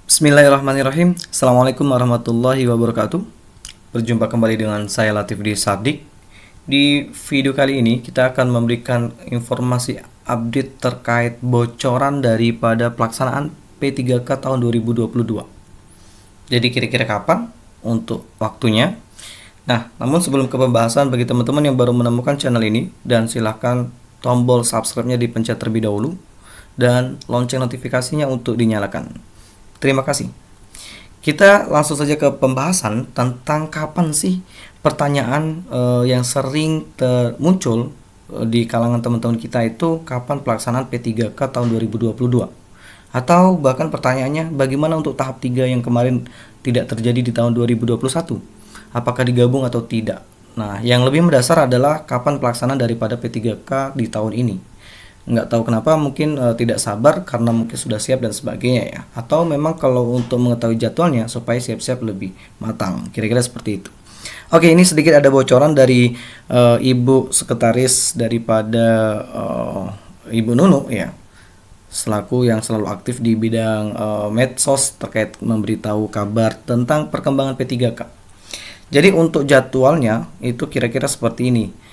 Bismillahirrahmanirrahim. Assalamualaikum warahmatullahi wabarakatuh. Berjumpa kembali dengan saya Latif di Sabdik. Di video kali ini kita akan memberikan informasi update terkait bocoran daripada pelaksanaan P3K tahun 2022. Jadi kira-kira kapan untuk waktunya? Nah, namun sebelum ke pembahasan, bagi teman-teman yang baru menemukan channel ini, dan silahkan tombol subscribe-nya dipencet terlebih dahulu dan lonceng notifikasinya untuk dinyalakan. Terima kasih. Kita langsung saja ke pembahasan tentang kapan sih pertanyaan yang sering muncul di kalangan teman-teman kita itu, kapan pelaksanaan P3K tahun 2022. Atau bahkan pertanyaannya, bagaimana untuk tahap 3 yang kemarin tidak terjadi di tahun 2021? Apakah digabung atau tidak? Nah, yang lebih mendasar adalah kapan pelaksanaan daripada P3K di tahun ini. Nggak tahu kenapa, mungkin tidak sabar karena mungkin sudah siap dan sebagainya ya. Atau memang kalau untuk mengetahui jadwalnya supaya siap-siap lebih matang. Kira-kira seperti itu. Oke, ini sedikit ada bocoran dari Ibu Sekretaris daripada Ibu Nunu ya, selaku yang selalu aktif di bidang medsos terkait memberitahu kabar tentang perkembangan P3K. Jadi untuk jadwalnya itu kira-kira seperti ini.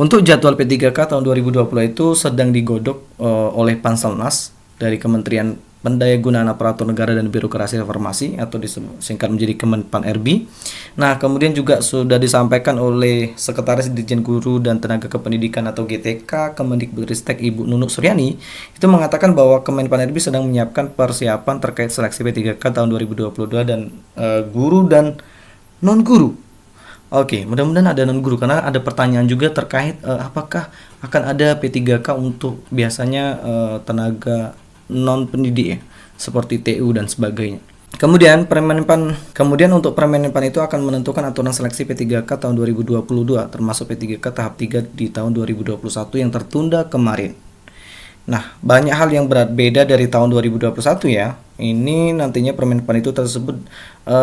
Untuk jadwal P3K tahun 2020 itu sedang digodok oleh Panselnas dari Kementerian Pendayagunaan Aparatur Negara dan Birokrasi Reformasi atau disingkat menjadi Kemenpan-RB. Nah, kemudian juga sudah disampaikan oleh Sekretaris Dirjen Guru dan Tenaga Kependidikan atau GTK Kemendikbudristek Ibu Nunuk Suryani itu mengatakan bahwa Kemenpan-RB sedang menyiapkan persiapan terkait seleksi P3K tahun 2022 dan guru dan non-guru. Oke, mudah-mudahan ada non-guru karena ada pertanyaan juga terkait apakah akan ada P3K untuk biasanya tenaga non-pendidik ya, seperti TU dan sebagainya. Kemudian untuk Permenpan itu akan menentukan aturan seleksi P3K tahun 2022 termasuk P3K tahap 3 di tahun 2021 yang tertunda kemarin. Nah, banyak hal yang berbeda dari tahun 2021 ya. Ini nantinya Permenpan itu tersebut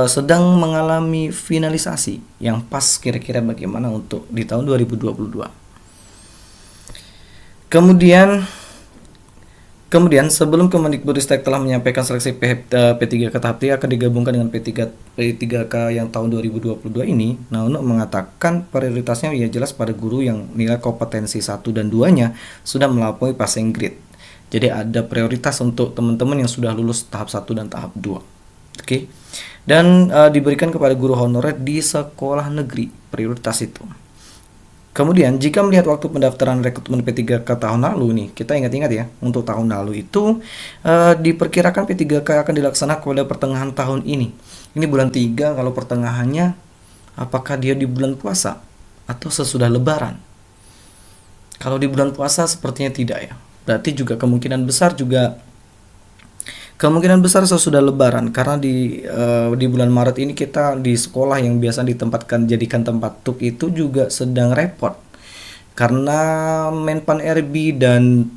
sedang mengalami finalisasi yang pas kira-kira bagaimana untuk di tahun 2022. Kemudian sebelum Kemendikbudristek telah menyampaikan seleksi P3K tahap 3 akan digabungkan dengan P3K yang tahun 2022 ini. Nah, untuk mengatakan prioritasnya ya jelas pada guru yang nilai kompetensi 1 dan 2-nya sudah melampaui passing grade. Jadi ada prioritas untuk teman-teman yang sudah lulus tahap 1 dan tahap 2. Oke. Dan diberikan kepada guru honorer di sekolah negeri, prioritas itu. Kemudian jika melihat waktu pendaftaran rekrutmen P3K tahun lalu nih, kita ingat-ingat ya, untuk tahun lalu itu diperkirakan P3K akan dilaksanakan pada pertengahan tahun ini. Ini bulan 3, kalau pertengahannya apakah dia di bulan puasa atau sesudah lebaran? Kalau di bulan puasa sepertinya tidak ya. Berarti juga kemungkinan besar sesudah lebaran, karena di bulan Maret ini kita di sekolah yang biasa jadikan tempat tuk itu juga sedang repot karena Menpan RB dan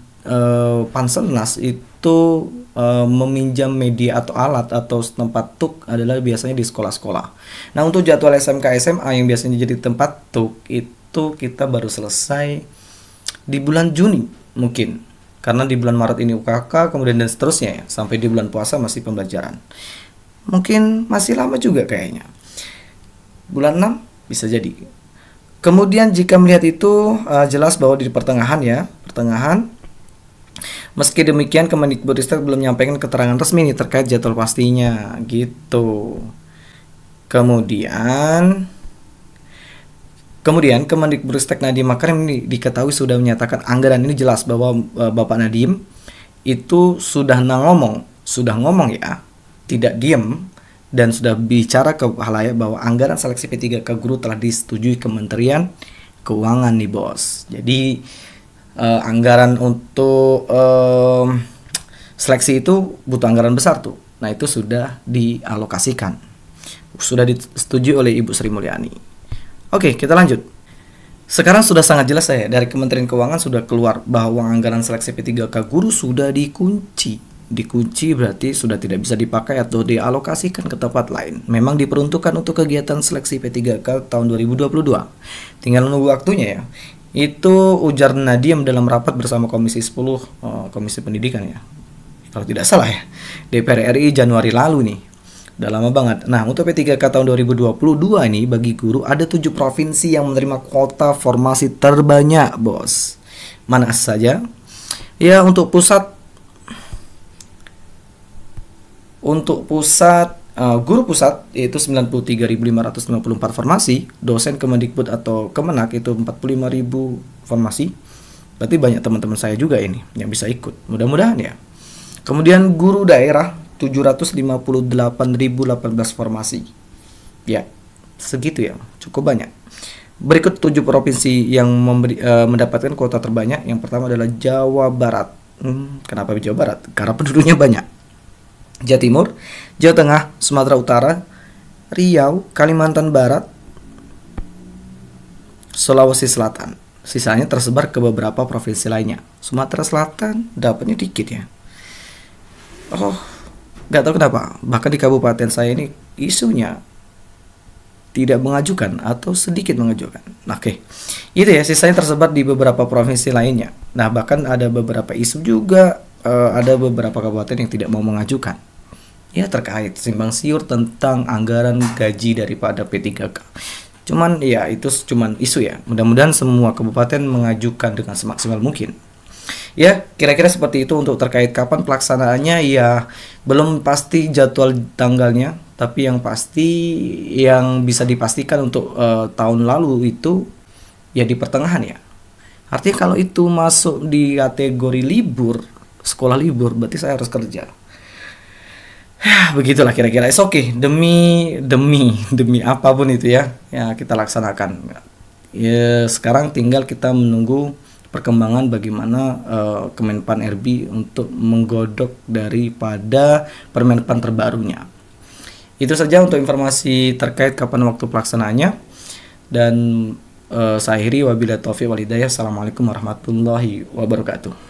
Panselnas itu meminjam media atau alat atau tempat tuk adalah biasanya di sekolah-sekolah. Nah, untuk jadwal SMK SMA yang biasanya jadi tempat tuk itu kita baru selesai di bulan Juni mungkin. Karena di bulan Maret ini UKK, kemudian dan seterusnya ya, sampai di bulan puasa masih pembelajaran. Mungkin masih lama juga kayaknya. Bulan 6 bisa jadi. Kemudian jika melihat itu jelas bahwa di pertengahan. Meski demikian Kemendikbudristek belum menyampaikan keterangan resmi nih terkait jadwal pastinya gitu. Kemudian Kemendikbudristek Nadiem Makarim ini diketahui sudah menyatakan anggaran. Ini jelas bahwa Bapak Nadiem itu sudah ngomong ya, tidak diem, dan sudah bicara ke halayak bahwa anggaran seleksi P3K guru telah disetujui Kementerian Keuangan nih bos. Jadi anggaran untuk seleksi itu butuh anggaran besar tuh. Nah, itu sudah dialokasikan, sudah disetujui oleh Ibu Sri Mulyani. Oke, kita lanjut. Sekarang sudah sangat jelas ya, dari Kementerian Keuangan sudah keluar bahwa anggaran seleksi P3K guru sudah dikunci. Dikunci berarti sudah tidak bisa dipakai atau dialokasikan ke tempat lain. Memang diperuntukkan untuk kegiatan seleksi P3K tahun 2022. Tinggal menunggu waktunya ya. Itu ujar Nadiem dalam rapat bersama Komisi 10 Komisi Pendidikan ya, kalau tidak salah ya. DPR RI Januari lalu nih. Udah lama banget. Nah, untuk P3K tahun 2022 ini bagi guru ada 7 provinsi yang menerima kuota formasi terbanyak, Bos. Mana saja? Ya, untuk pusat guru pusat yaitu 93.554 formasi, dosen Kemendikbud atau Kemenak itu 45.000 formasi. Berarti banyak teman-teman saya juga ini yang bisa ikut. Mudah-mudahan ya. Kemudian guru daerah 758.018 formasi. Ya, segitu ya, cukup banyak. Berikut 7 provinsi yang mendapatkan kuota terbanyak. Yang pertama adalah Jawa Barat. Kenapa Jawa Barat? Karena penduduknya banyak. Jawa Timur, Jawa Tengah, Sumatera Utara, Riau, Kalimantan Barat, Sulawesi Selatan. Sisanya tersebar ke beberapa provinsi lainnya. Sumatera Selatan dapatnya dikit ya. Oh, nggak tahu kenapa. Bahkan di kabupaten saya ini isunya tidak mengajukan atau sedikit mengajukan. Nah, oke. Itu ya, sisanya tersebar di beberapa provinsi lainnya. Nah, bahkan ada beberapa isu juga, ada beberapa kabupaten yang tidak mau mengajukan. Ya, terkait simpang siur tentang anggaran gaji daripada P3K. Cuman ya itu cuman isu ya. Mudah-mudahan semua kabupaten mengajukan dengan semaksimal mungkin. Ya, kira-kira seperti itu untuk terkait kapan pelaksanaannya ya belum pasti jadwal tanggalnya, tapi yang pasti yang bisa dipastikan untuk tahun lalu itu ya di pertengahan ya. Artinya kalau itu masuk di kategori libur, sekolah libur, berarti saya harus kerja. Ya, begitulah kira-kira. Oke, demi apapun itu ya kita laksanakan. Ya, sekarang tinggal kita menunggu perkembangan bagaimana Kemenpan RB untuk menggodok daripada Permenpan terbarunya. Itu saja untuk informasi terkait kapan waktu pelaksanaannya. Dan saya akhiri wabillahi taufiq wal hidayah. Assalamualaikum warahmatullahi wabarakatuh.